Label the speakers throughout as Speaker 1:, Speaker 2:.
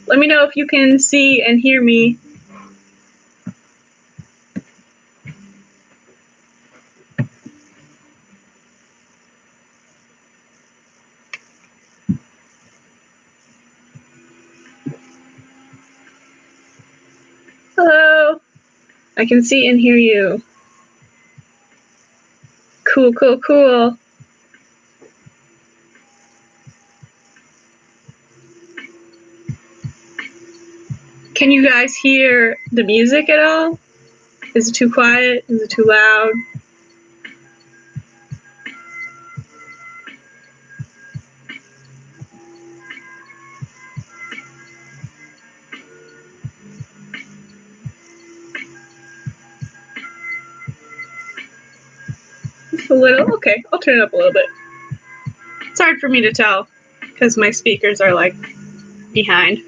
Speaker 1: Let me know if you can see and hear me. Hello. I can see and hear you. Cool, cool, cool. Can you guys hear the music at all? Is it too quiet? Is it too loud? Just a little? Okay, I'll turn it up a little bit. It's hard for me to tell because my speakers are like behind.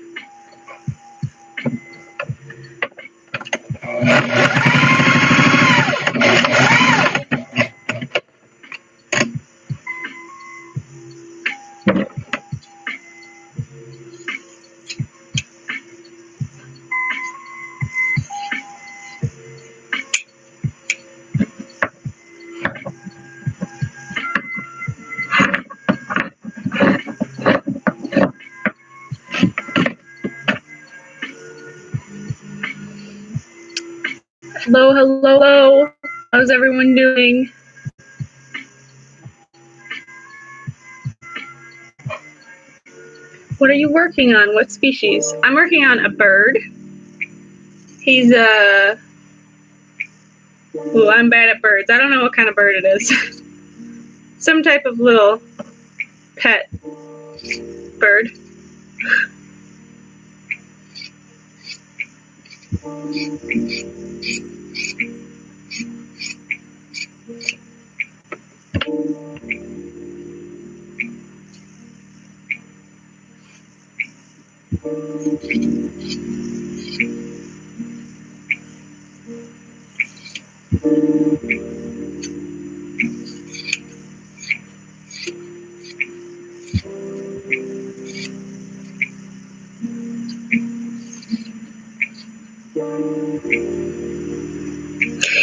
Speaker 1: Hello, hello, hello. How's everyone doing? What are you working on? What species? I'm working on a bird. He's a... Ooh, I'm bad at birds. I don't know what kind of bird it is. Some type of little pet bird.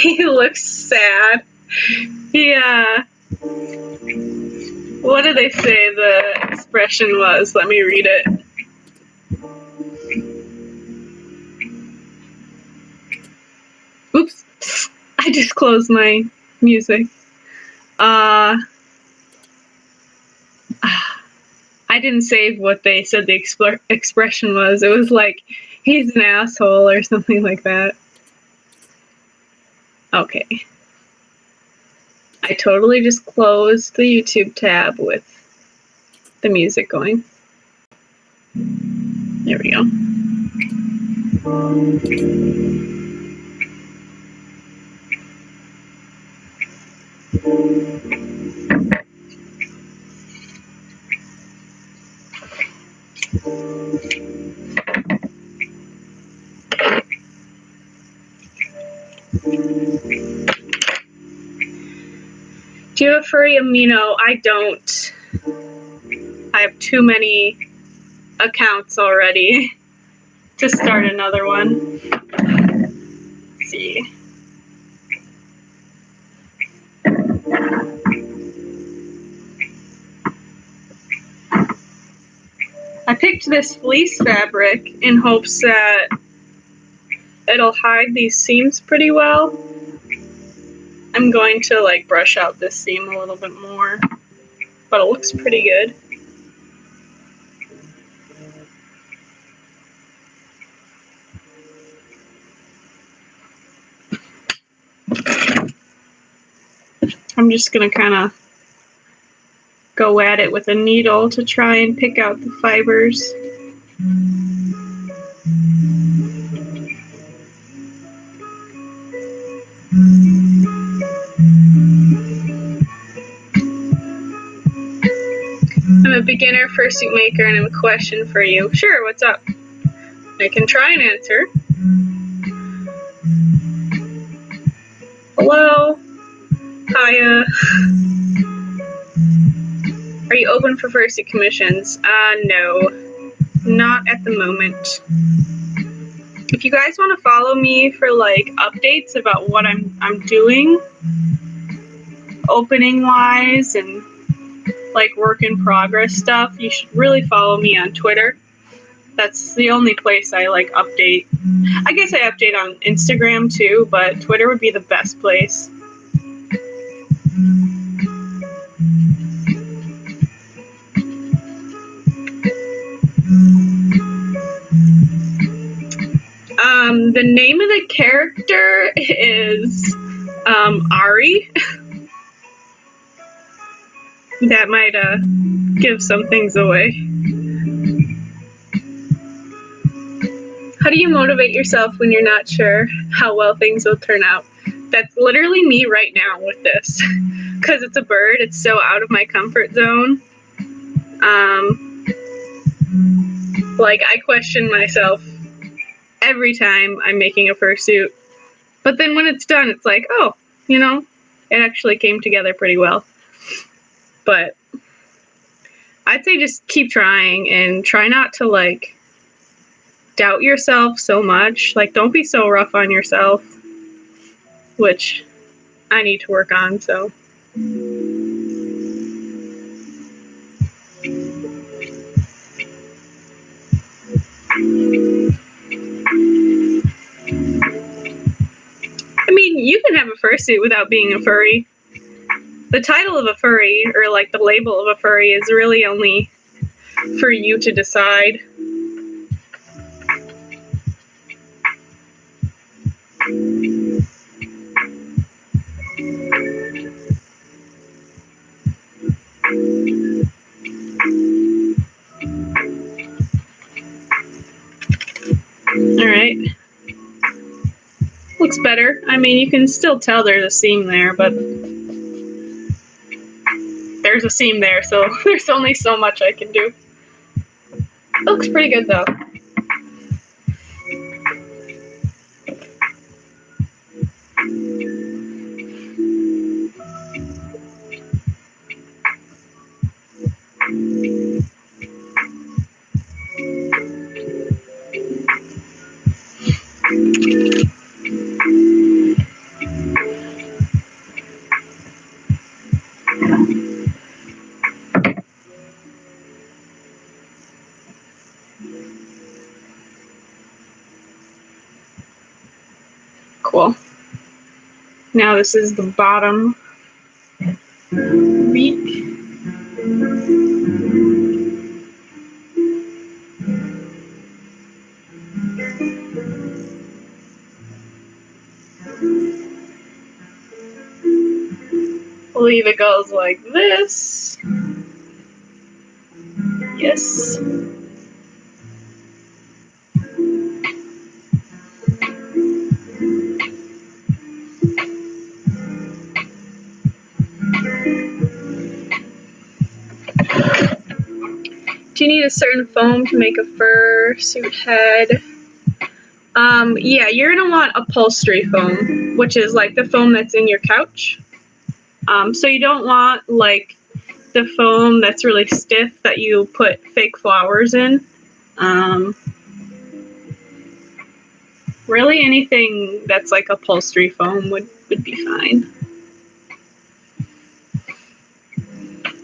Speaker 1: He looks sad. Yeah. What did they say the expression was? Let me read it. Oops. I just closed my music. I didn't save what they said the expression was. It was like, he's an asshole or something like that. Okay. I totally just closed the YouTube tab with the music going. There we go. Do you have a furry amino? I don't. I have too many accounts already to start another one. Let's see. I picked this fleece fabric in hopes that it'll hide these seams pretty well. I'm going to like brush out this seam a little bit more, but it looks pretty good. I'm just gonna kind of go at it with a needle to try and pick out the fibers. I'm a beginner fursuit maker and I have a question for you. Sure, what's up? I can try and answer. Hello? Hiya. Are you open for fursuit commissions? No. Not at the moment. If you guys want to follow me for like updates about what I'm doing, opening wise and like work in progress stuff, you should really follow me on Twitter. That's the only place I like update. I guess I update on Instagram too, but Twitter would be the best place. The name of the character is Ari. That might give some things away. How do you motivate yourself when you're not sure how well things will turn out? That's literally me right now with this. Because it's a bird, it's so out of my comfort zone. Like, I question myself every time I'm making a fursuit. But then when it's done, it's like, oh, you know, it actually came together pretty well. But I'd say just keep trying and try not to, like, doubt yourself so much. Like, don't be so rough on yourself, which I need to work on, so. I mean, you can have a fursuit without being a furry. The title of a furry, or like the label of a furry, is really only for you to decide. Alright. Looks better. I mean, you can still tell there's a seam there, but there's a seam there, so there's only so much I can do. Looks pretty good, though. Cool. Now this is the bottom beak. I believe it goes like this. Yes. Do you need a certain foam to make a fursuit head? Yeah, you're gonna want upholstery foam, which is like the foam that's in your couch. So you don't want like the foam that's really stiff that you put fake flowers in. Really anything that's like upholstery foam would be fine.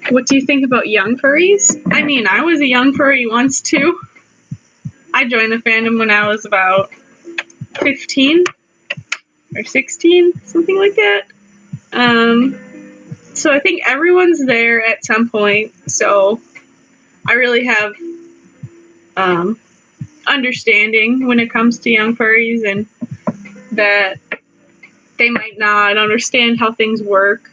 Speaker 1: What do you think about young furries? I mean, I was a young furry once too. I joined the fandom when I was about 15 or 16, something like that. So I think everyone's there at some point. So I really have understanding when it comes to young furries, and that they might not understand how things work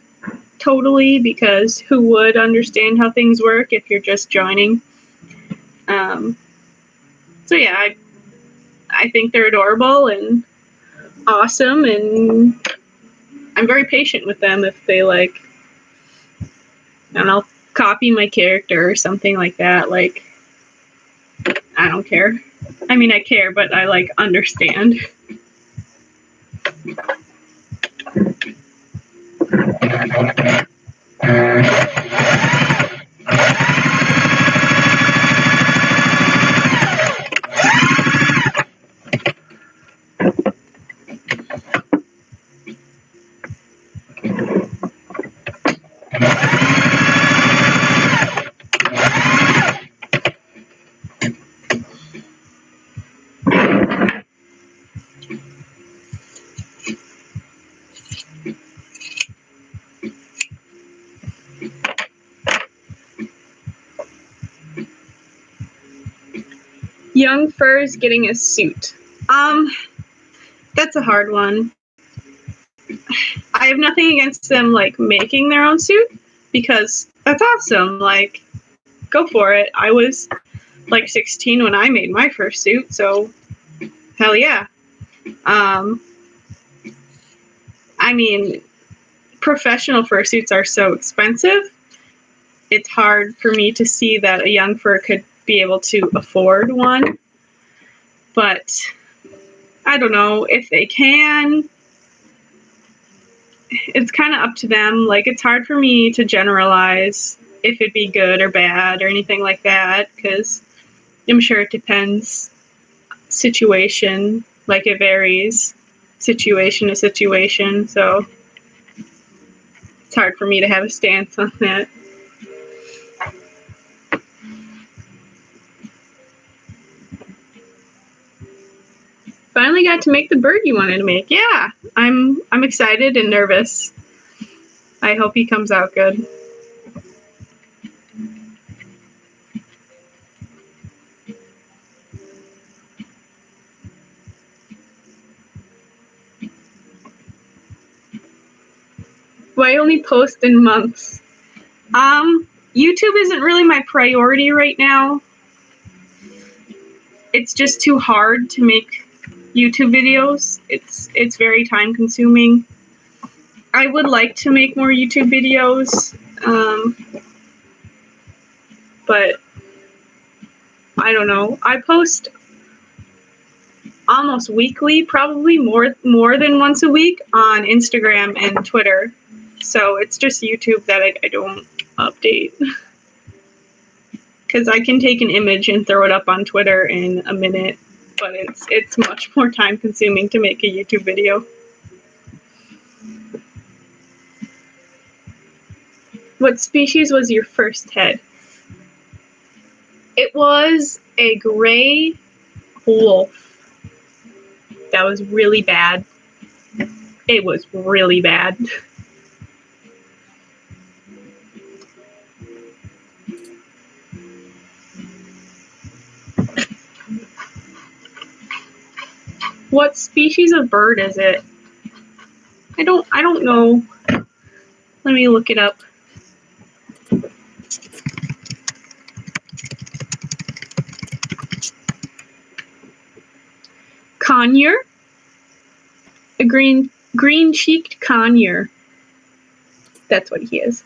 Speaker 1: totally, because who would understand how things work if you're just joining? So yeah, I think they're adorable and awesome, and I'm very patient with them if they like, and I'll copy my character or something like that. Like, I don't care. I mean, I care, but I like understand. Young Furs getting a suit. That's a hard one. I have nothing against them like making their own suit because that's awesome. Like, go for it. I was like 16 when I made my first suit, so hell yeah. I mean, professional fursuits are so expensive. It's hard for me to see that a young fur could be able to afford one. But I don't know if they can. It's kind of up to them. Like, it's hard for me to generalize if it'd be good or bad or anything like that because I'm sure it depends situation. Like, it varies situation to situation. So it's hard for me to have a stance on that. Finally got to make the bird you wanted to make. Yeah, I'm excited and nervous. I hope he comes out good. Why only post in months? YouTube isn't really my priority right now. It's just too hard to make YouTube videos. It's very time consuming. I would like to make more YouTube videos, but I don't know. I post almost weekly, probably more than once a week on Instagram and Twitter. So it's just YouTube that I don't update. Because I can take an image and throw it up on Twitter in a minute, but it's much more time consuming to make a YouTube video. What species was your first head? It was a gray wolf. That was really bad. It was really bad. What species of bird is it? I don't know. Let me look it up. Conure? A green-cheeked conure. That's what he is.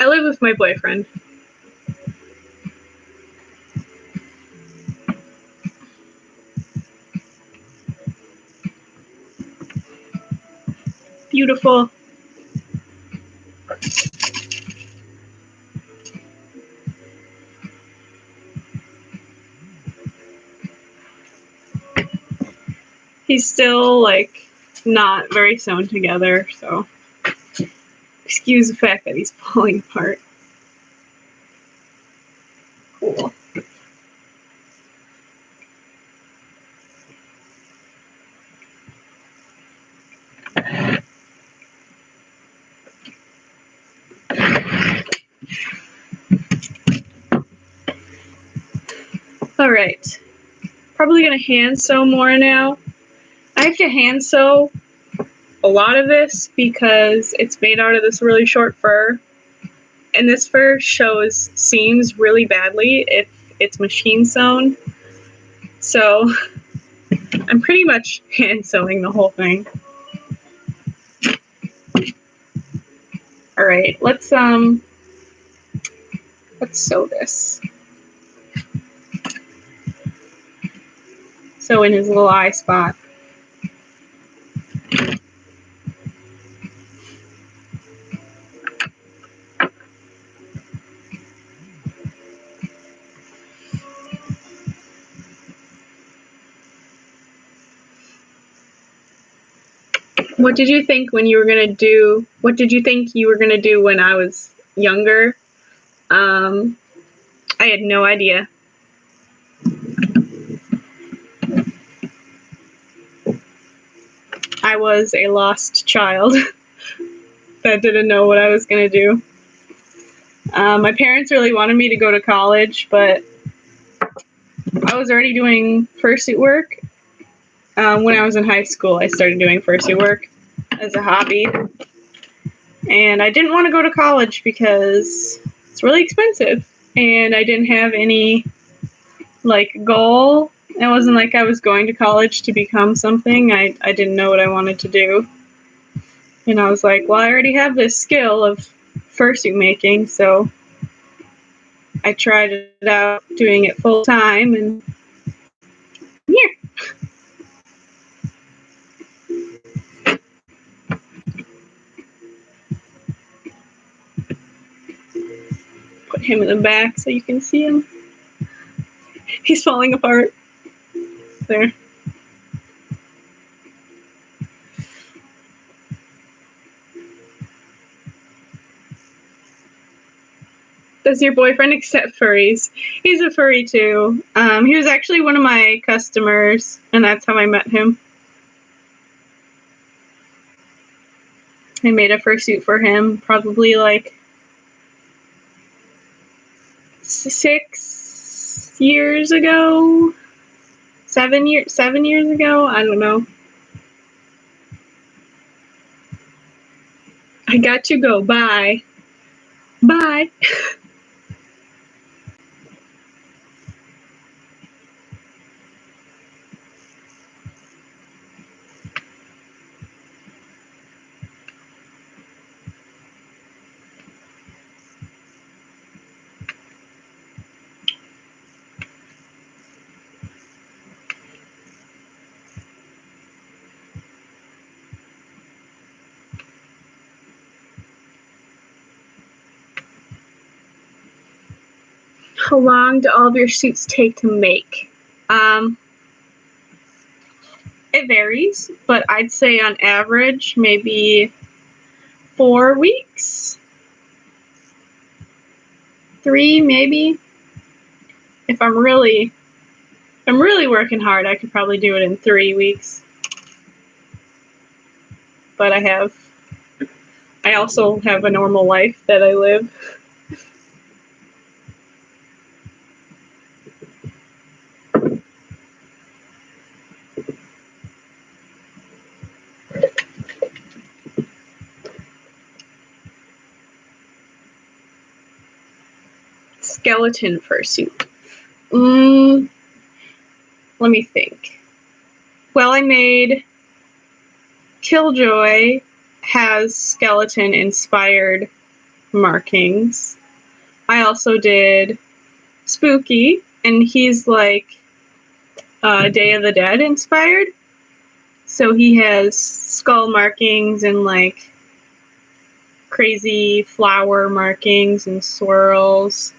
Speaker 1: I live with my boyfriend. Beautiful. He's still, like, not very sewn together, so excuse the fact that he's falling apart. Cool. All right. Probably gonna hand sew more now. I have to hand sew a lot of this because it's made out of this really short fur. And this fur shows seams really badly if it's machine sewn. So I'm pretty much hand sewing the whole thing. All right, let's sew this. Sew in his little eye spot. What did you think when you were gonna do? What did you think you were gonna do when I was younger? I had no idea. I was a lost child that didn't know what I was gonna do. My parents really wanted me to go to college, but I was already doing fursuit work. When I was in high school, I started doing fursuit work as a hobby. And I didn't want to go to college because it's really expensive. And I didn't have any, goal. It wasn't like I was going to college to become something. I didn't know what I wanted to do. And I was like, well, I already have this skill of fursuit making, so I tried it out doing it full time, and here. Put him in the back so you can see him. He's falling apart. There. Does your boyfriend accept furries? He's a furry too. He was actually one of my customers, and that's how I met him. I made a fursuit for him probably like 6 years ago. 7 years ago? I don't know. I got to go. Bye. Bye. How long do all of your suits take to make? It varies, but I'd say on average, maybe 4 weeks. 3, maybe. If I'm really working hard, I could probably do it in 3 weeks. But I also have a normal life that I live. Skeleton fursuit. Let me think. Well, I made Killjoy has skeleton inspired markings. I also did Spooky, and he's like Day of the Dead inspired. So he has skull markings and like crazy flower markings and swirls.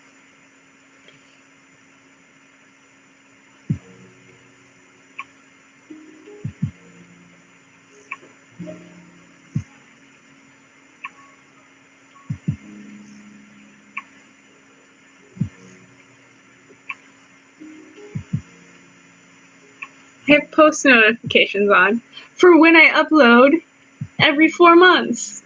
Speaker 1: I have post notifications on for when I upload every 4 months.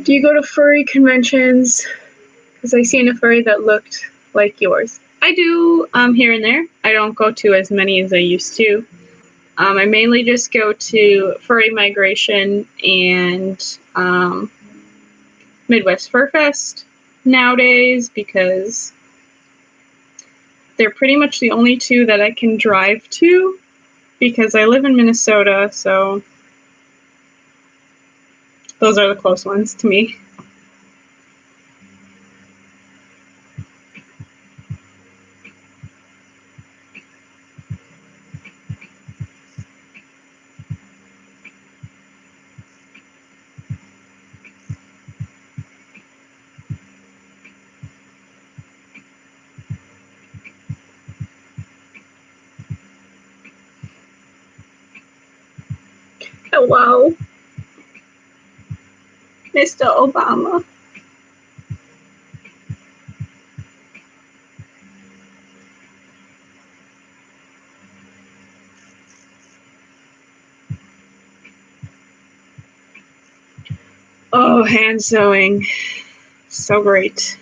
Speaker 1: Do you go to furry conventions? Because I seen a furry that looked like yours. I do, here and there. I don't go to as many as I used to. I mainly just go to Furry Migration and Midwest Fur Fest nowadays because they're pretty much the only two that I can drive to because I live in Minnesota, so those are the close ones to me. Hello, Mr. Obama. Oh, hand sewing. So great.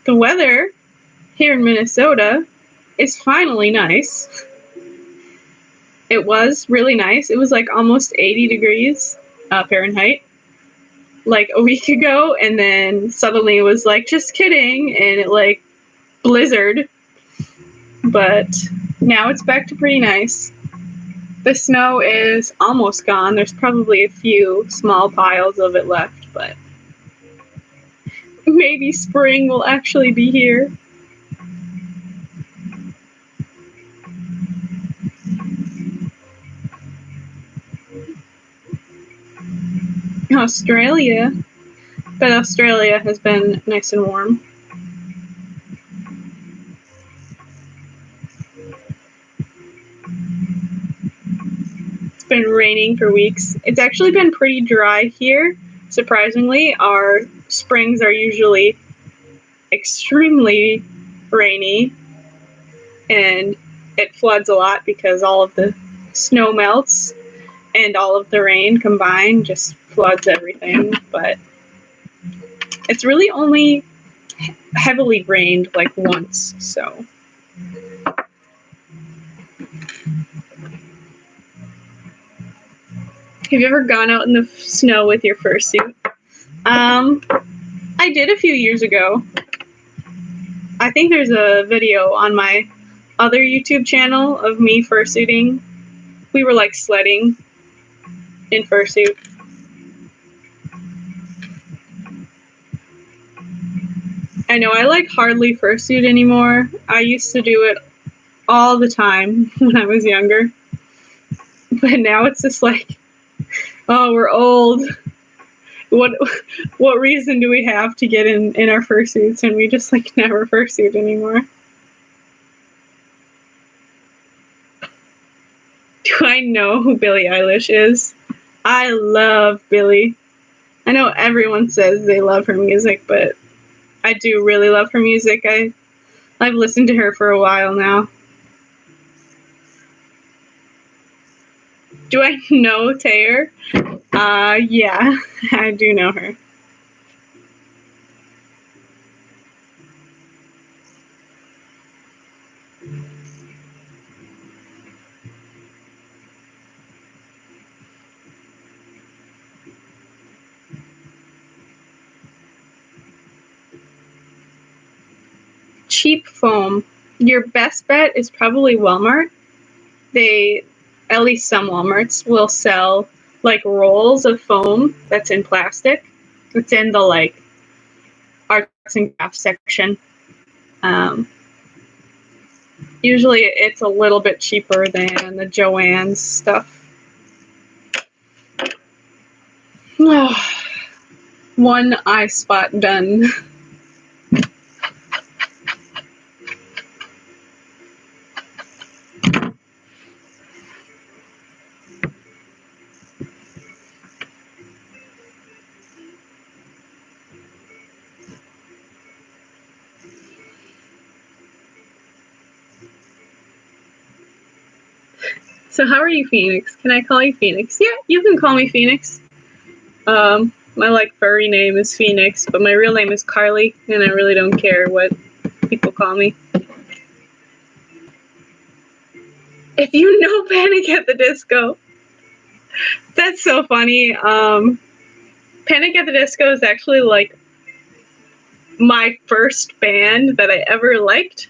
Speaker 1: The weather here in Minnesota is finally nice. It was really nice. It was like almost 80 degrees Fahrenheit like a week ago, and then suddenly it was like, just kidding, and it like blizzard. But now it's back to pretty nice. The snow is almost gone. There's probably a few small piles of it left, but maybe spring will actually be here. Australia. But Australia has been nice and warm. It's been raining for weeks. It's actually been pretty dry here. Surprisingly, our springs are usually extremely rainy and it floods a lot because all of the snow melts and all of the rain combined just floods everything. But it's really only heavily rained like once, so. Have you ever gone out in the snow with your fursuit? I did a few years ago. I think there's a video on my other YouTube channel of me fursuiting. We were like sledding in fursuit. I know I like hardly fursuit anymore. I used to do it all the time when I was younger. But now it's just like, oh, we're old. What reason do we have to get in our fursuits, and we just like never fursuit anymore? Do I know who Billie Eilish is? I love Billie. I know everyone says they love her music, but I do really love her music. I've listened to her for a while now. Do I know Taylor? Yeah, I do know her. Cheap foam. Your best bet is probably Walmart. they, at least some Walmarts, will sell like rolls of foam that's in plastic. It's in the like arts and crafts section. Um, Usually it's a little bit cheaper than the Joann's stuff. One eye spot done. So how are you, Phoenix? Can I call you Phoenix? Yeah, you can call me Phoenix. My like furry name is Phoenix, but my real name is Carly, and I really don't care what people call me. If you know Panic at the Disco, that's so funny. Panic at the Disco is actually like my first band that I ever liked.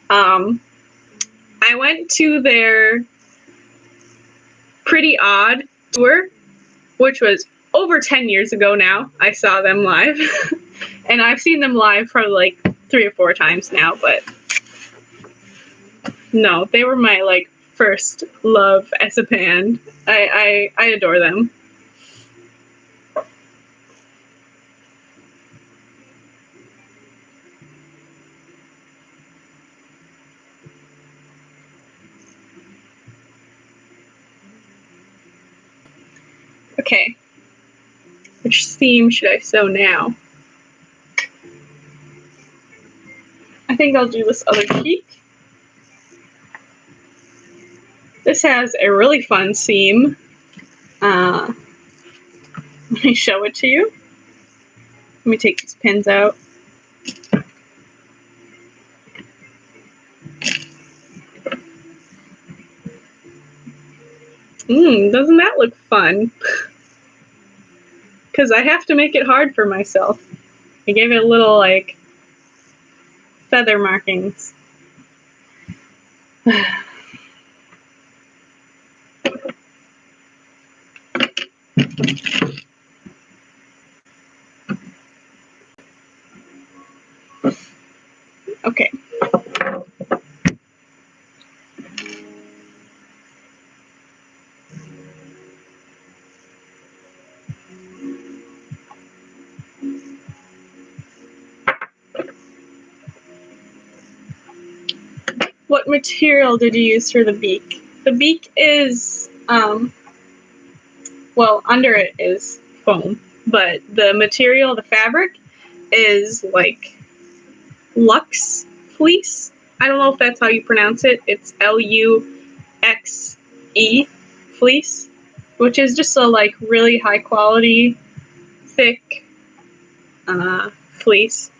Speaker 1: I went to their Pretty Odd tour, which was over 10 years ago now. I saw them live. And I've seen them live probably like 3 or 4 times now, but no, they were my like first love as a band. I adore them. Okay. Which theme should I sew now? I think I'll do this other cheek. This has a really fun seam. Let me show it to you. Let me take these pins out. Doesn't that look fun? Because I have to make it hard for myself. I gave it little, like, feather markings. Okay. What material did you use for the beak? The beak is, well, under it is foam, but the material, the fabric, is like Luxe fleece. I don't know if that's how you pronounce it. It's Luxe fleece, which is just a like really high quality, thick fleece.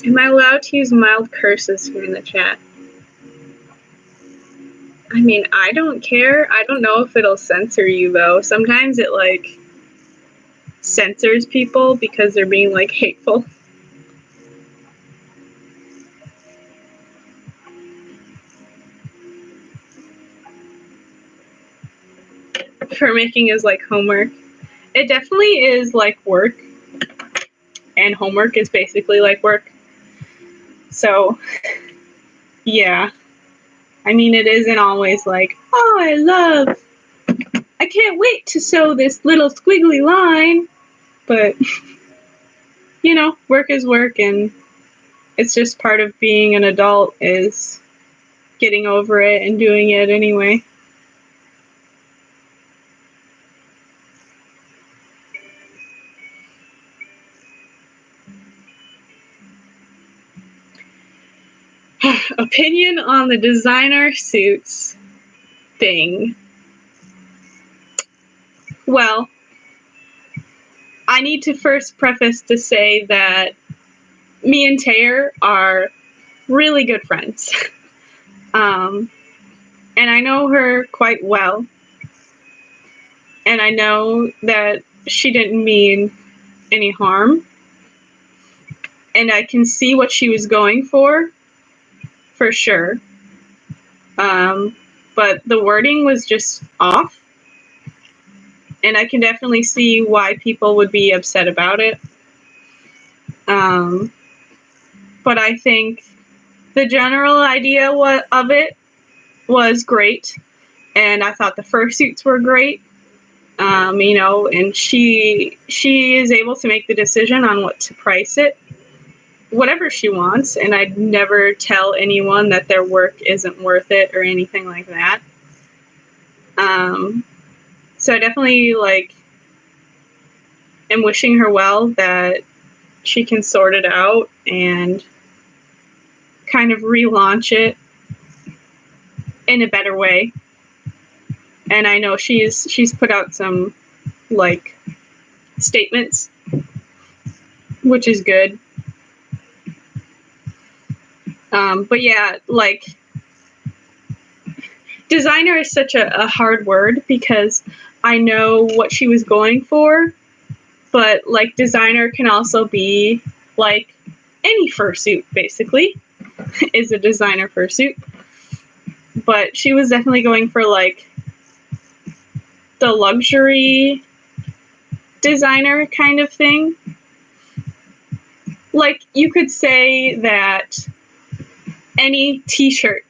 Speaker 1: Am I allowed to use mild curses here in the chat? I mean, I don't care. I don't know if it'll censor you though. Sometimes it like censors people because they're being like hateful. For making is like homework. It definitely is like work, and homework is basically like work. So, yeah. I mean, it isn't always like, oh, I can't wait to sew this little squiggly line. But, you know, work is work, and it's just part of being an adult is getting over it and doing it anyway. Opinion on the designer suits thing. Well, I need to first preface to say that me and Taylor are really good friends. And I know her quite well. And I know that she didn't mean any harm. And I can see what she was going for sure. But the wording was just off. And I can definitely see why people would be upset about it. But I think the general idea of it was great. And I thought the fursuits were great. And she is able to make the decision on what to price it, whatever she wants, and I'd never tell anyone that their work isn't worth it or anything like that. So I definitely am wishing her well, that she can sort it out and kind of relaunch it in a better way. And I know she's put out some statements, which is good. But yeah, designer is such a hard word, because I know what she was going for, but designer can also be any fursuit, basically, is a designer fursuit. But she was definitely going for the luxury designer kind of thing. You could say that any t-shirt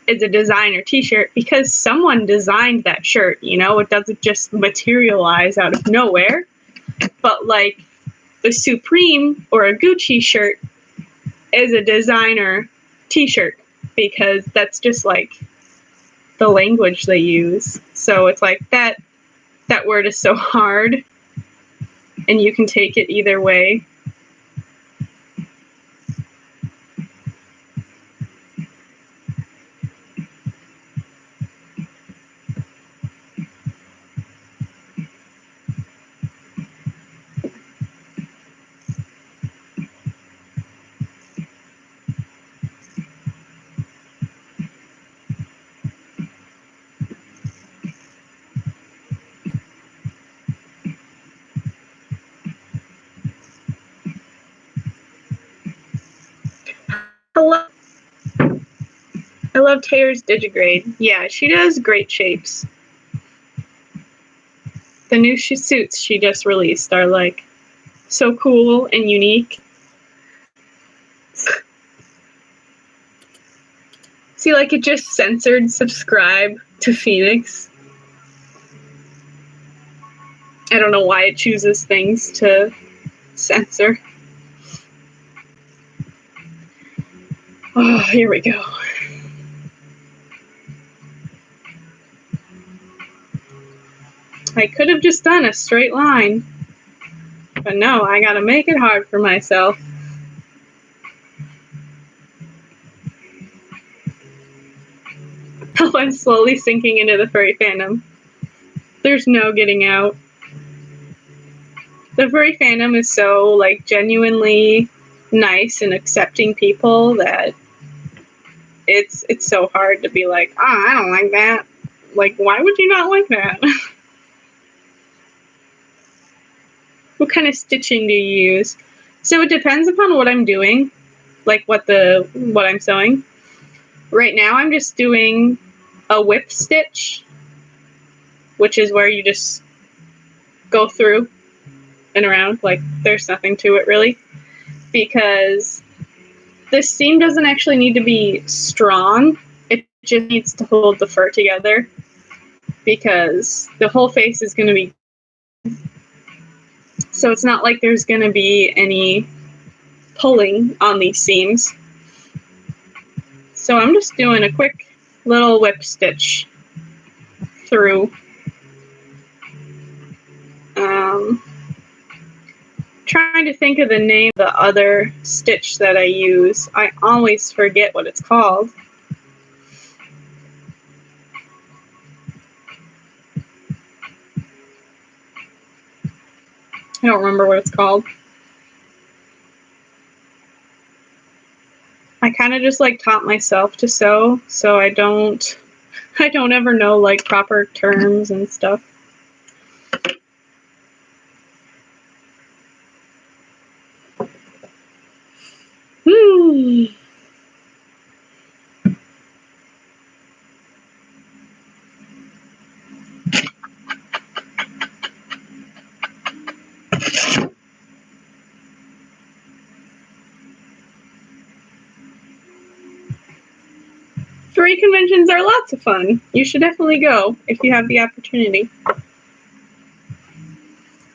Speaker 1: is a designer t-shirt because someone designed that shirt, it doesn't just materialize out of nowhere. But a Supreme or a Gucci shirt is a designer t-shirt because that's just the language they use. So it's that word is so hard, and you can take it either way. I love Taylor's Digigrade. Yeah, she does great shapes. The new suits she just released are so cool and unique. See, it just censored subscribe to Phoenix. I don't know why it chooses things to censor. Oh, here we go. I could have just done a straight line, but no, I gotta make it hard for myself. Oh, I'm slowly sinking into the furry fandom. There's no getting out. The furry fandom is so genuinely nice and accepting people that it's so hard to be I don't like that. Why would you not like that? What kind of stitching do you use? So it depends upon what I'm doing, what I'm sewing. Right now I'm just doing a whip stitch, which is where you just go through and around, there's nothing to it really, because this seam doesn't actually need to be strong. It just needs to hold the fur together, because the whole face is going to be, so it's not there's going to be any pulling on these seams. So I'm just doing a quick little whip stitch through. Trying to think of the name of the other stitch that I use. I always forget what it's called. I don't remember what it's called. I kind of just taught myself to sew, so I don't ever know proper terms and stuff. furry conventions are lots of fun. You should definitely go if you have the opportunity.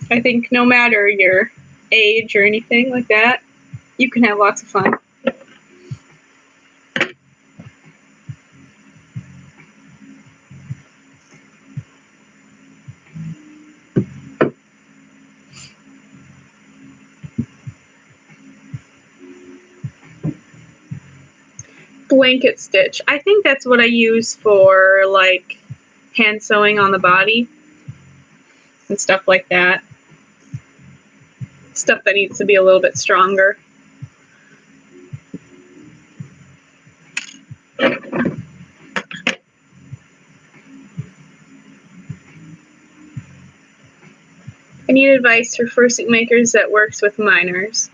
Speaker 1: I think no matter your age or anything like that, you can have lots of fun. Blanket stitch. I think that's what I use for like hand sewing on the body and stuff like that. Stuff that needs to be a little bit stronger. I need advice for fursuit makers that works with minors.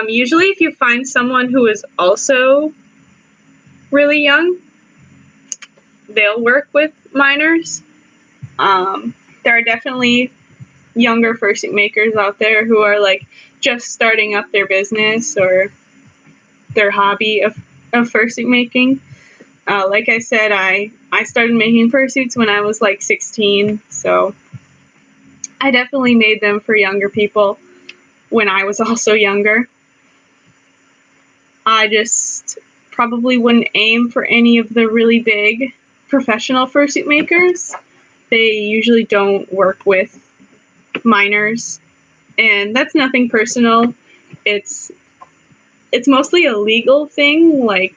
Speaker 1: Usually if you find someone who is also really young, they'll work with minors. There are definitely younger fursuit makers out there who are like just starting up their business or their hobby of fursuit making. Like I said, I started making fursuits when I was like 16, so I definitely made them for younger people when I was also younger. I just probably wouldn't aim for any of the really big professional fursuit makers. They usually don't work with minors, and that's nothing personal. It's mostly a legal thing. Like,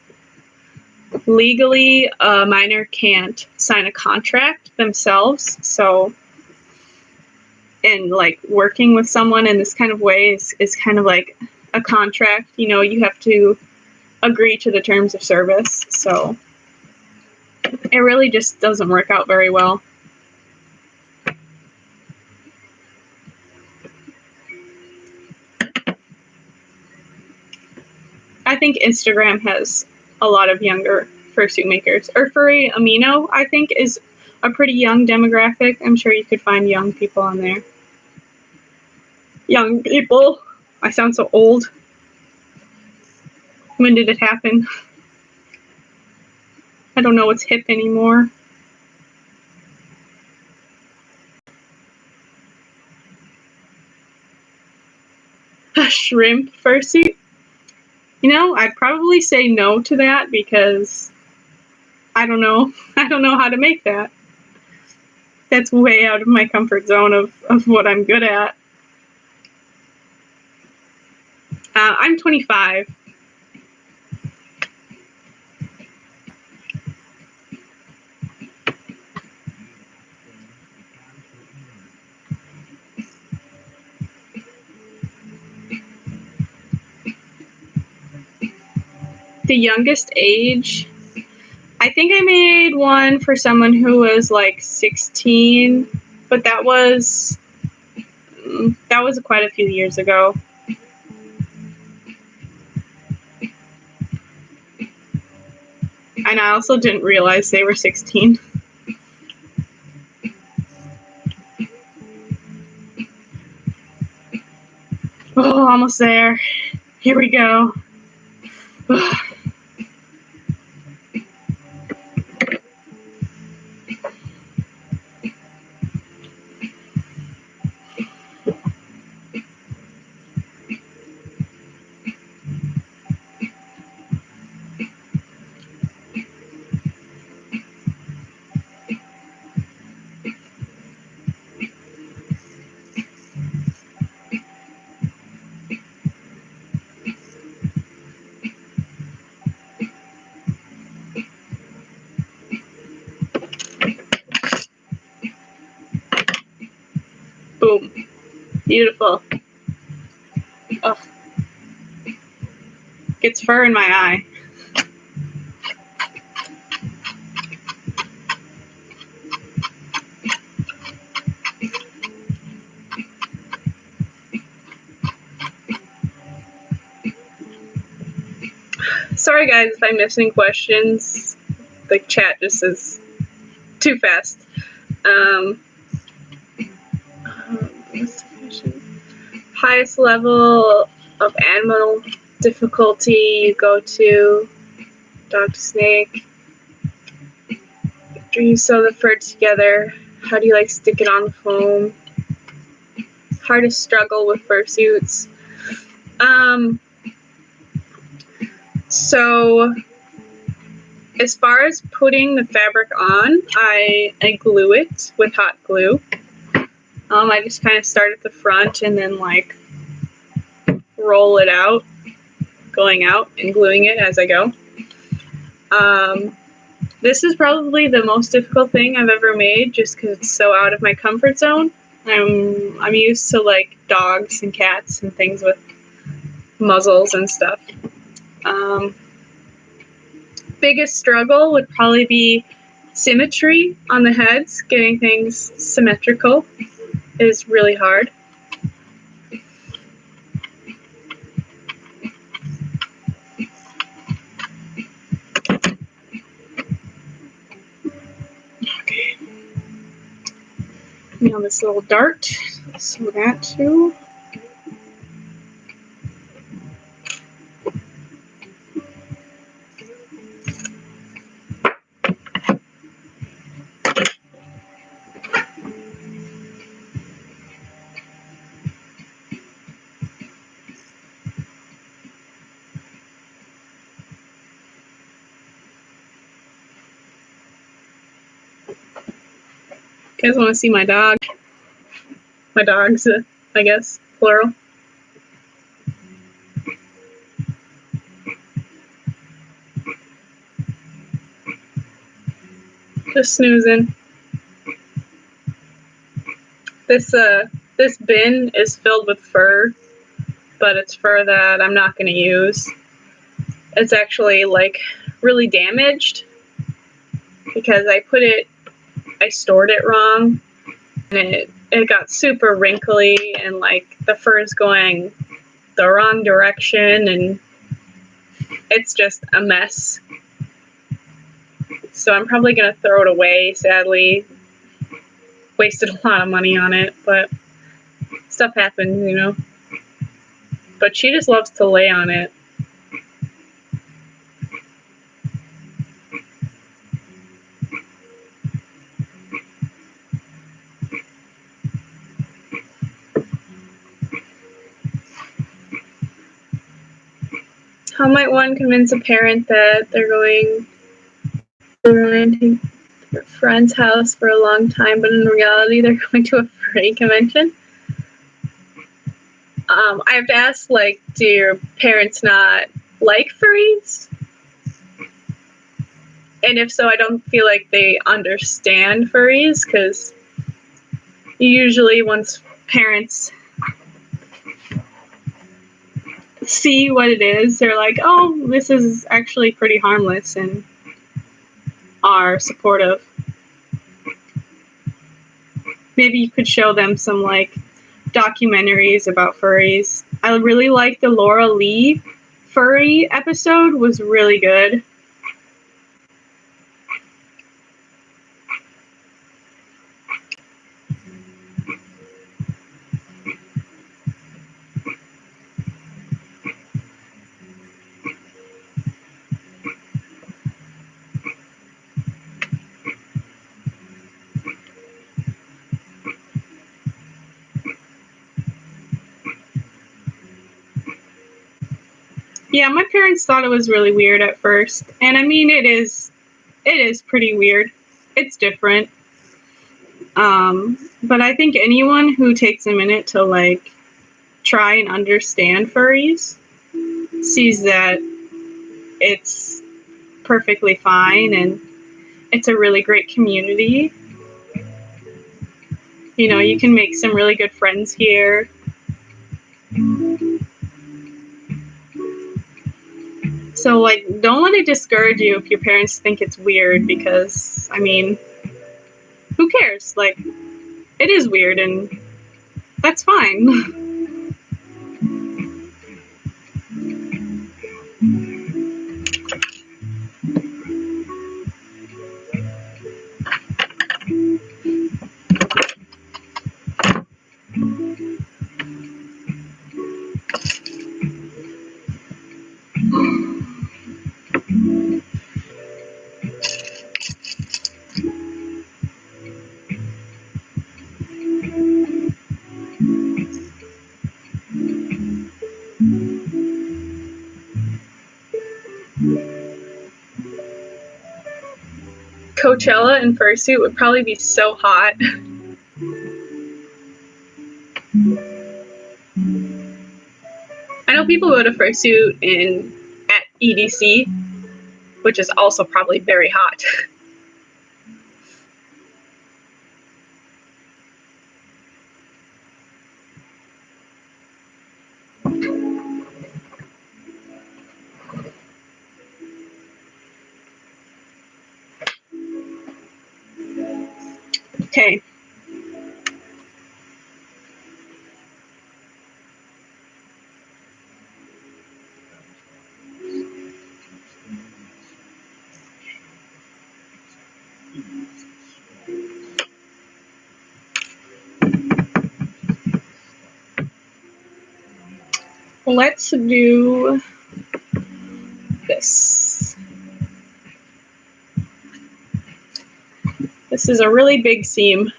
Speaker 1: legally, a minor can't sign a contract themselves, so and like working with someone in this kind of way is kind of like a contract. You know, you have to agree to the terms of service, so it really just doesn't work out very well. I think Instagram has a lot of younger fursuit makers. Or Furry Amino, I think, is a pretty young demographic. I'm sure you could find young people on there. Young people. I sound so old. When did it happen? I don't know what's hip anymore. A shrimp fursuit? You know, I'd probably say no to that because I don't know. I don't know how to make that. That's way out of my comfort zone of what I'm good at. I'm 25. The youngest age, I think I made one for someone who was like 16, but that was quite a few years ago. And I also didn't realize they were 16. Oh, almost there. Here we go. Boom. Beautiful. Ugh. Gets fur in my eye. Sorry guys if I'm missing questions. The chat just is too fast. Highest level of animal difficulty you go to, dog to snake. after you sew the fur together, how do you like stick it on the foam? Hardest struggle with fursuits. So as far as putting the fabric on, I glue it with hot glue. I just kind of start at the front and then like roll it out, going out and gluing it as I go. This is probably the most difficult thing I've ever made just because it's so out of my comfort zone. I'm used to like dogs and cats and things with muzzles and stuff. Biggest struggle would probably be symmetry on the heads. Getting things symmetrical is really hard. Okay. Now this little dart, sew that too. You guys want to see my dog? My dogs, I guess, plural. Just snoozing. This bin is filled with fur, but it's fur that I'm not going to use. It's actually like really damaged because I stored it wrong, and it got super wrinkly, and like the fur is going the wrong direction, and it's just a mess. So I'm probably going to throw it away, sadly. Wasted a lot of money on it, but stuff happens, you know. But she just loves to lay on it. How might one convince a parent that they're going to their friend's house for a long time, but in reality they're going to a furry convention? I have to ask, like, do your parents not like furries? And if so, I don't feel like they understand furries, because usually once parents see what it is, they're like, oh, this is actually pretty harmless, and are supportive. Maybe you could show them some like documentaries about furries. I really liked the Laura Lee furry episode, was really good. Yeah, my parents thought it was really weird at first. And I mean, it is pretty weird. It's different. But I think anyone who takes a minute to like try and understand furries sees that it's perfectly fine and it's a really great community. You know, you can make some really good friends here. So, like, don't let it discourage you if your parents think it's weird, because, I mean, who cares? Like, it is weird, and that's fine. Coachella in fursuit would probably be so hot. I know people go to fursuit at EDC, which is also probably very hot. Okay. Let's do this. This is a really big seam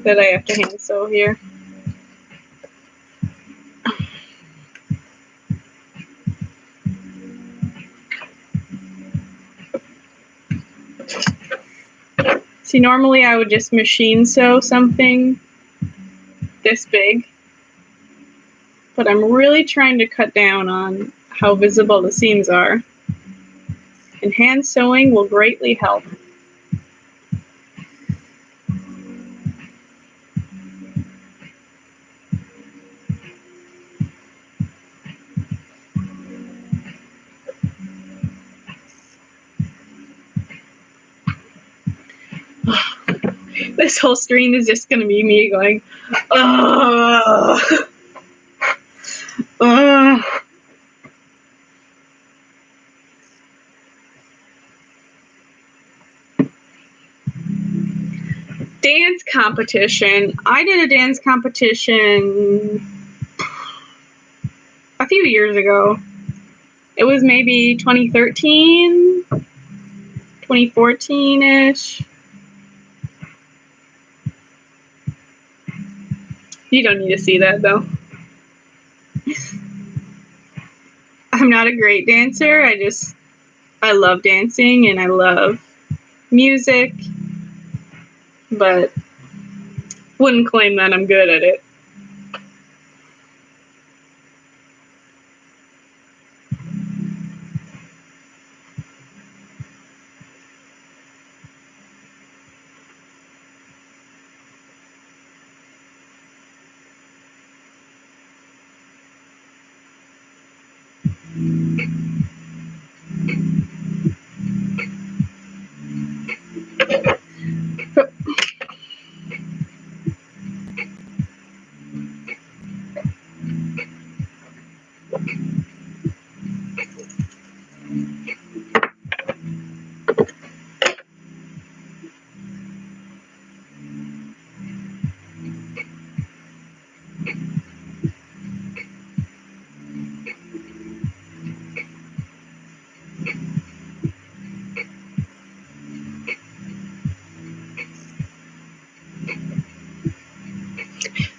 Speaker 1: that I have to hand sew here. See, normally I would just machine sew something this big, but I'm really trying to cut down on how visible the seams are, and hand sewing will greatly help. This whole stream is just going to be me going, ugh. Ugh. Dance competition. I did a dance competition a few years ago. It was maybe 2013, 2014-ish. You don't need to see that, though. I'm not a great dancer. I love dancing and I love music, but wouldn't claim that I'm good at it.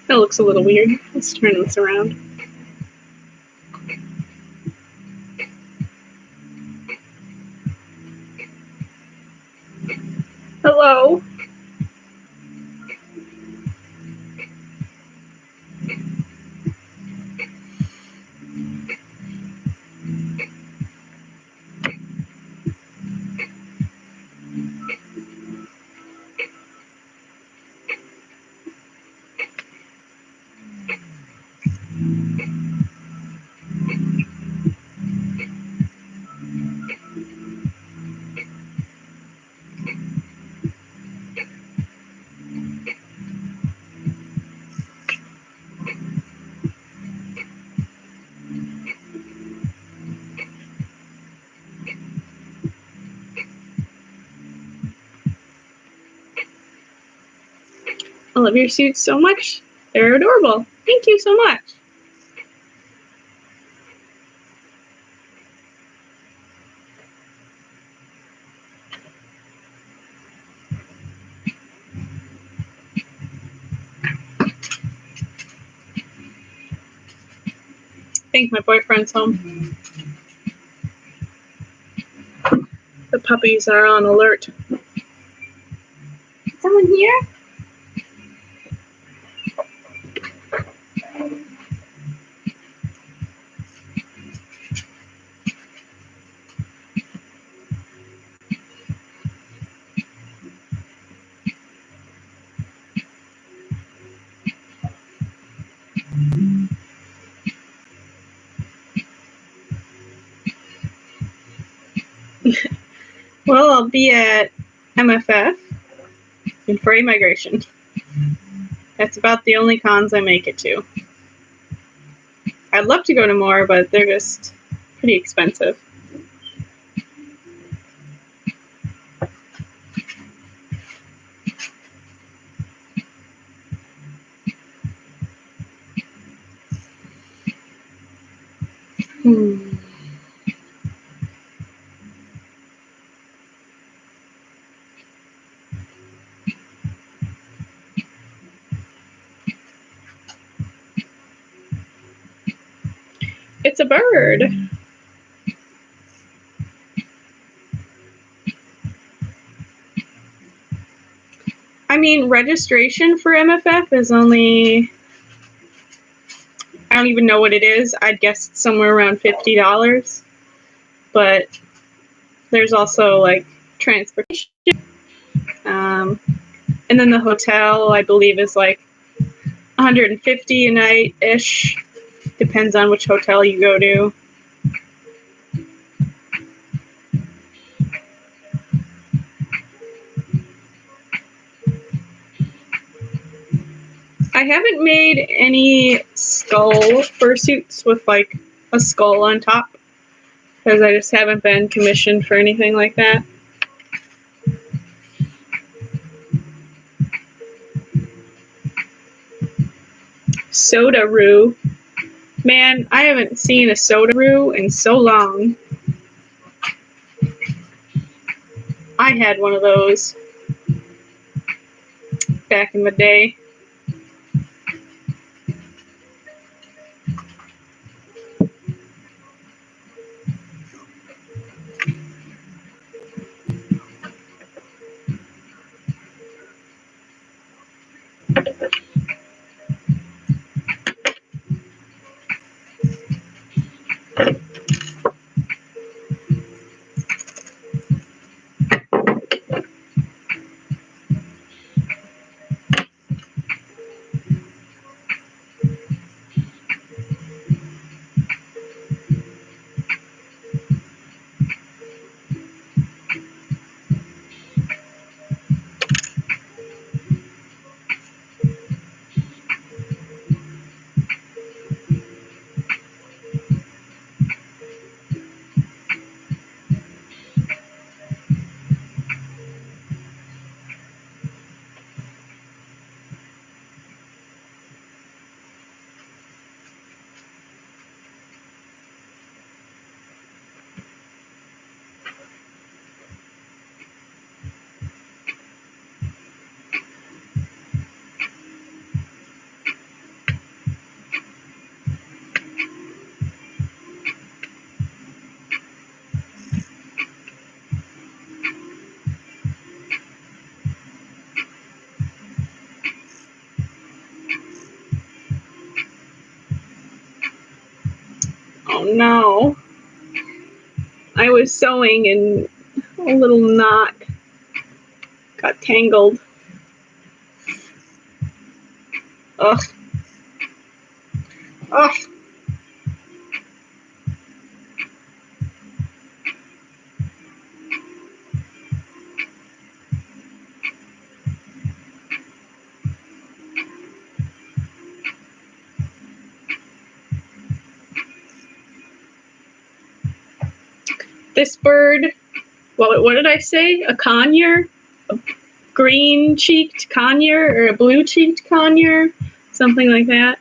Speaker 1: That looks a little weird. Let's turn this around. Hello. I love your suits so much. They're adorable. Thank you so much. I think my boyfriend's home. The puppies are on alert. here? Well, I'll be at MFF and Furry Migration. That's about the only cons I make it to. I'd love to go to more, but they're just pretty expensive. It's a bird. I mean, registration for MFF is only, I don't even know what it is. I'd guess it's somewhere around $50. But there's also like transportation. And then the hotel, I believe, is like $150 a night-ish. Depends on which hotel you go to. I haven't made any skull fursuits with like a skull on top because I just haven't been commissioned for anything like that. Soda-roo. Man, I haven't seen a Soda-roo in so long. I had one of those back in the day. Oh no. I was sewing and a little knot got tangled. Ugh. Ugh. This bird, what did I say? A conure? A green-cheeked conure or a blue-cheeked conure? Something like that.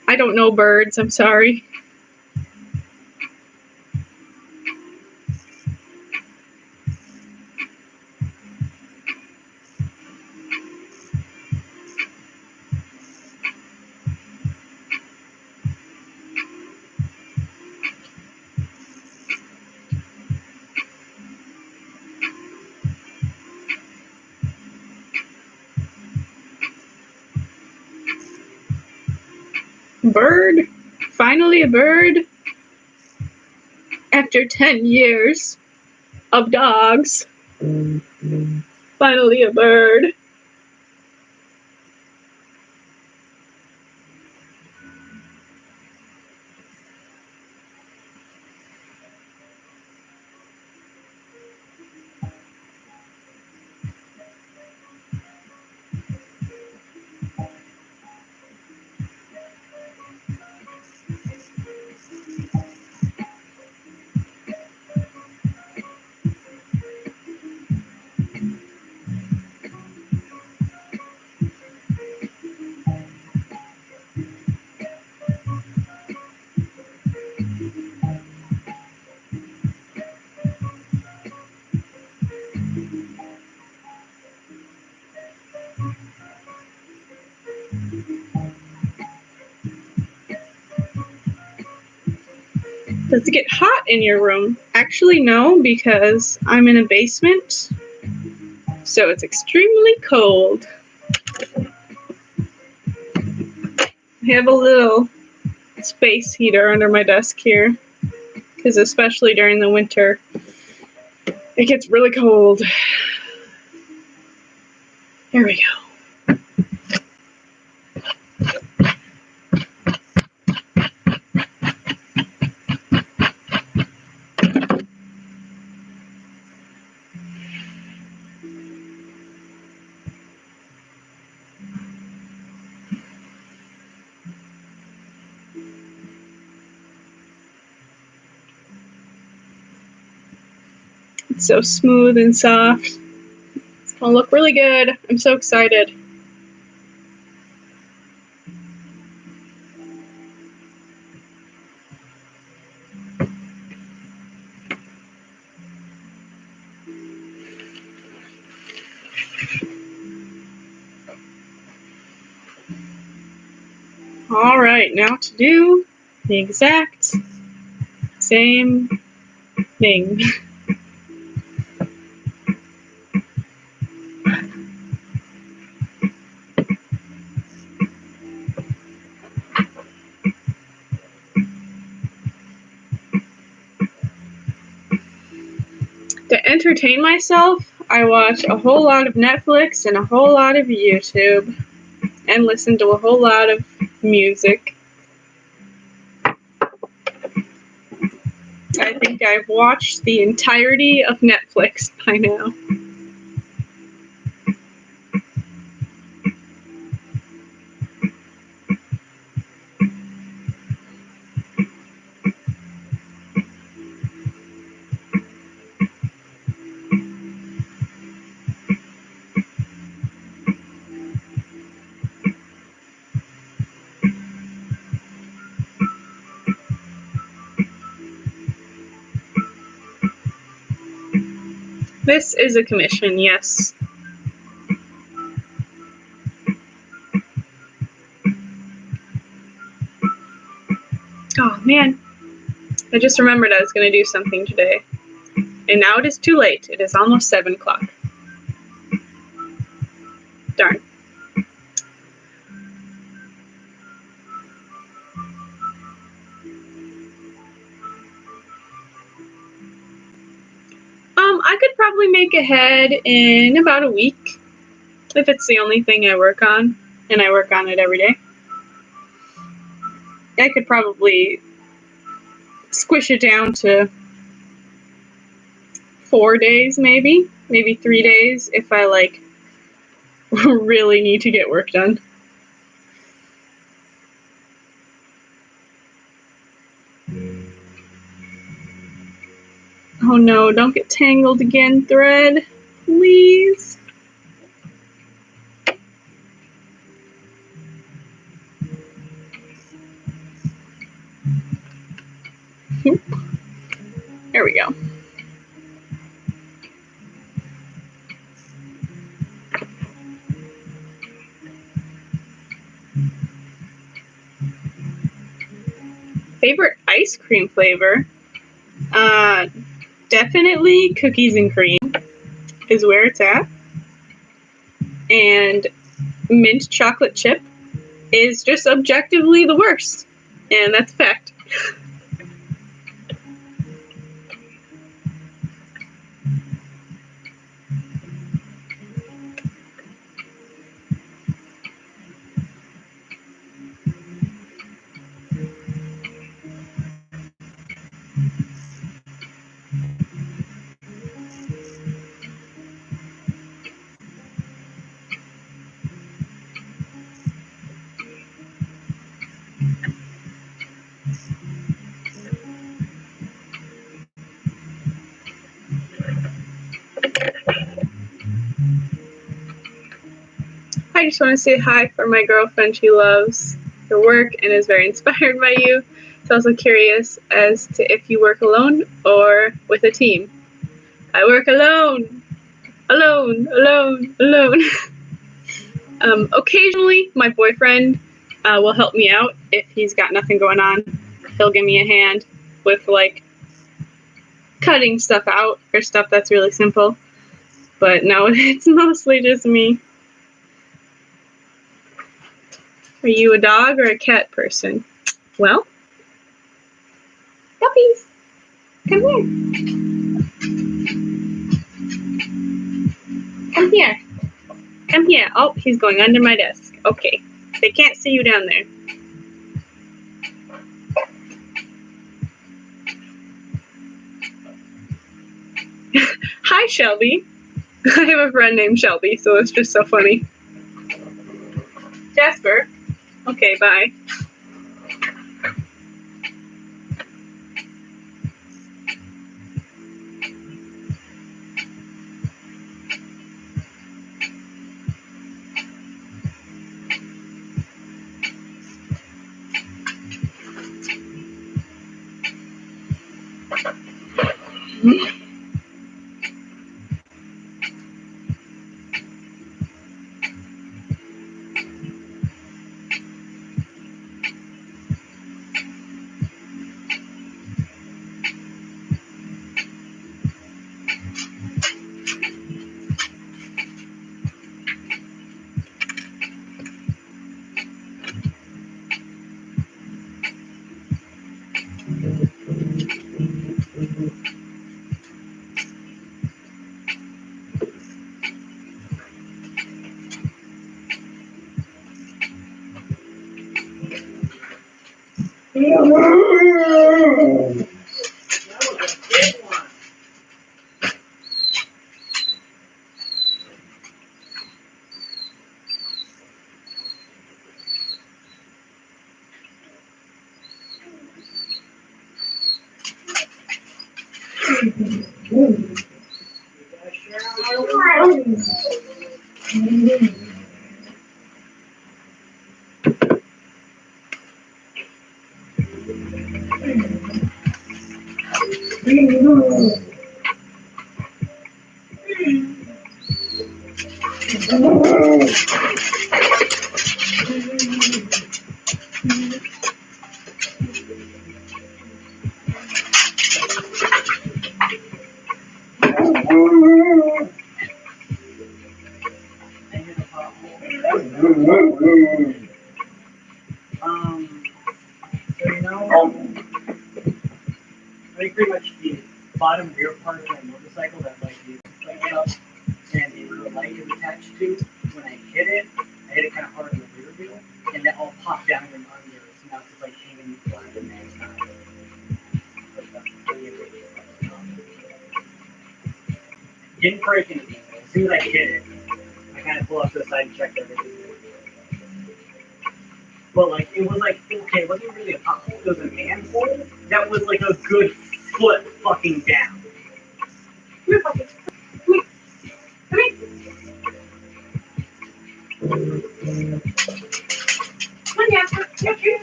Speaker 1: I don't know birds, I'm sorry. Bird. Finally a bird. After 10 years of dogs. Finally a bird. Does it get hot in your room? Actually, no, because I'm in a basement, so it's extremely cold. I have a little space heater under my desk here, because especially during the winter, it gets really cold. There we go. It's so smooth and soft. It's gonna look really good. I'm so excited. All right, now to do the exact same thing. To entertain myself, I watch a whole lot of Netflix and a whole lot of YouTube and listen to a whole lot of music. I think I've watched the entirety of Netflix by now. This is a commission, yes. Oh man, I just remembered I was going to do something today. And now it is too late. It is almost 7 o'clock. Darn. I could probably make a head in about a week, if it's the only thing I work on, and I work on it every day. I could probably squish it down to 4 days, maybe 3 days, if I like really need to get work done. Oh no, don't get tangled again, thread. Please. There we go. Favorite ice cream flavor? Definitely cookies and cream is where it's at. And mint chocolate chip is just objectively the worst. And that's a fact. I just want to say hi for my girlfriend. She loves your work and is very inspired by you. She's also curious as to if you work alone or with a team. I work alone. Alone. Occasionally, my boyfriend will help me out if he's got nothing going on. He'll give me a hand with like cutting stuff out or stuff that's really simple. But no, it's mostly just me. Are you a dog or a cat person? Well, puppies, come here. Come here. Come here. Oh, he's going under my desk. Okay. They can't see you down there. Hi, Shelby. I have a friend named Shelby, so it's just so funny. Jasper. Okay, bye.
Speaker 2: Like pretty much the bottom rear part of my motorcycle that like is like up and the rear light is attached to. When I hit it kind of hard on the rear wheel, and that all popped down and under. So now it's just like hanging flat and then it's kind of didn't break anything. As soon as I hit it, I kind of pulled off to the side and checked everything. But like it was like okay, it wasn't really a pothole. It was a manhole that was like a good foot fucking down. Come here, fucking. Come here. Come on, Jasper. Come here.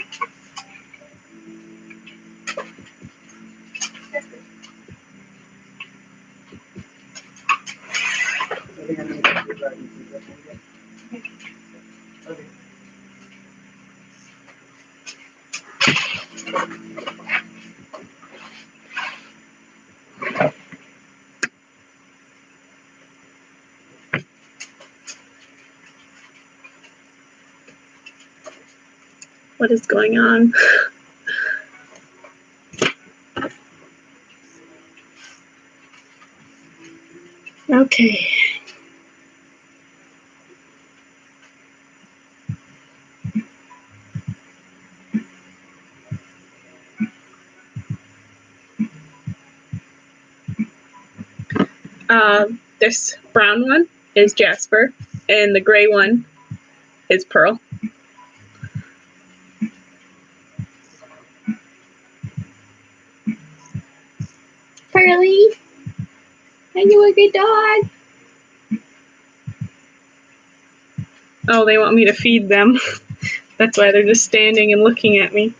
Speaker 2: Jasper. I think I'm gonna get your driving seat. Okay.
Speaker 1: What is going on? Okay. This brown one is Jasper, and the gray one is Pearl. Pearly, are you a good dog? Oh, they want me to feed them. That's why they're just standing and looking at me.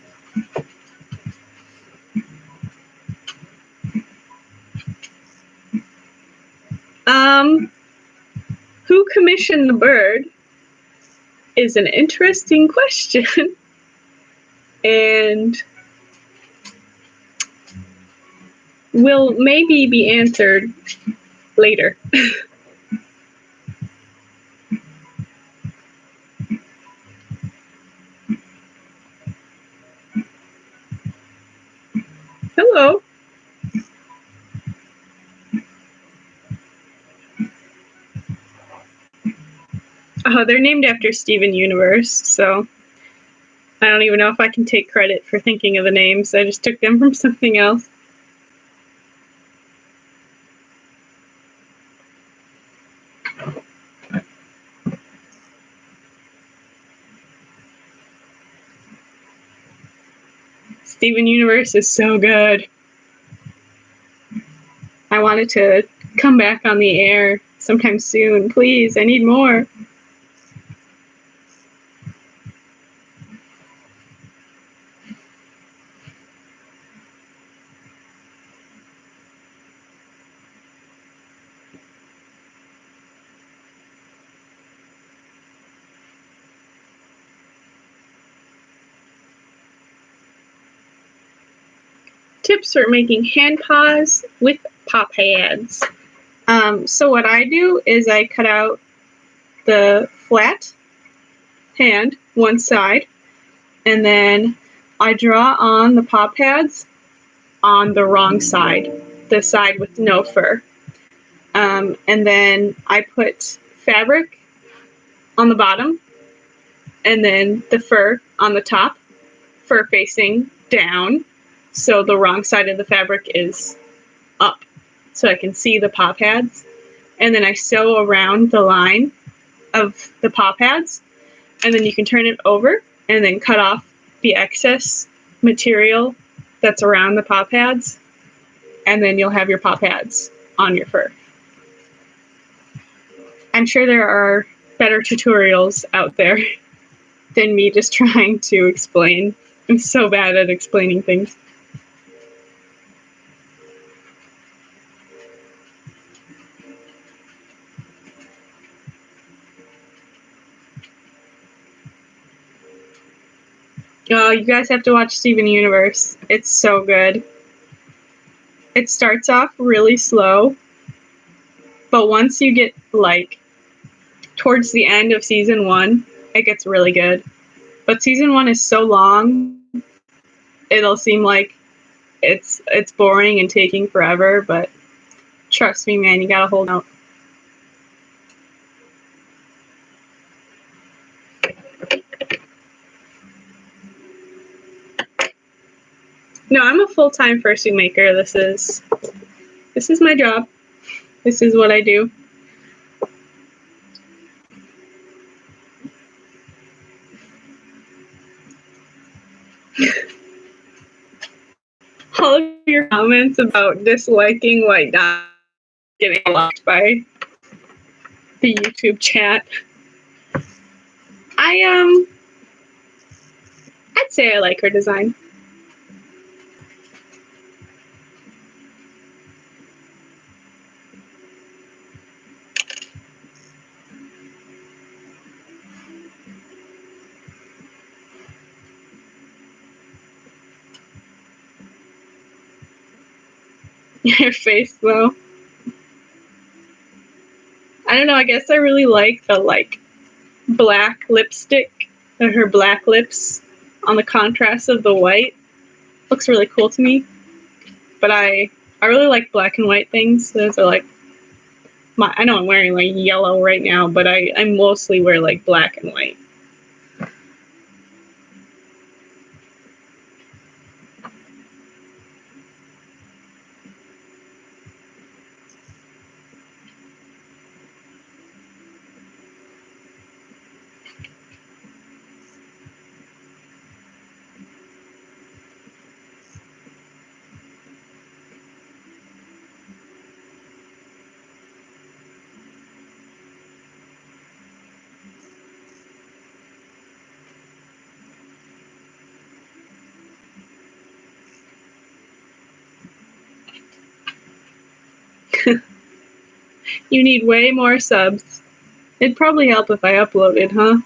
Speaker 1: Who commissioned the bird is an interesting question. And will maybe be answered later. Hello. Oh, they're named after Steven Universe, so I don't even know if I can take credit for thinking of the names. I just took them from something else. Steven Universe is so good. I wanted to come back on the air sometime soon. Please, I need more. Tips for making hand paws with paw pads. So what I do is I cut out the flat hand, one side, and then I draw on the paw pads on the wrong side, the side with no fur. And then I put fabric on the bottom, and then the fur on the top, fur facing down, so the wrong side of the fabric is up, so I can see the paw pads. And then I sew around the line of the paw pads, and then you can turn it over and then cut off the excess material that's around the paw pads, and then you'll have your paw pads on your fur. I'm sure there are better tutorials out there than me just trying to explain. I'm so bad at explaining things. Oh, you guys have to watch Steven Universe. It's so good. It starts off really slow, but once you get like towards the end of season 1, it gets really good. But season 1 is so long, it'll seem like it's boring and taking forever, but trust me, man, you gotta hold out. No, I'm a full-time fursuit maker. This is my job. This is what I do. All of your comments about disliking White Dot getting blocked by the YouTube chat. I'd say I like her design. Her face, though. I don't know, I guess I really like the, black lipstick, her black lips. on the contrast of the white. Looks really cool to me. But I really like black and white things. Those are like I know I'm wearing like yellow right now, but I mostly wear like black and white. You need way more subs. It'd probably help if I uploaded, huh?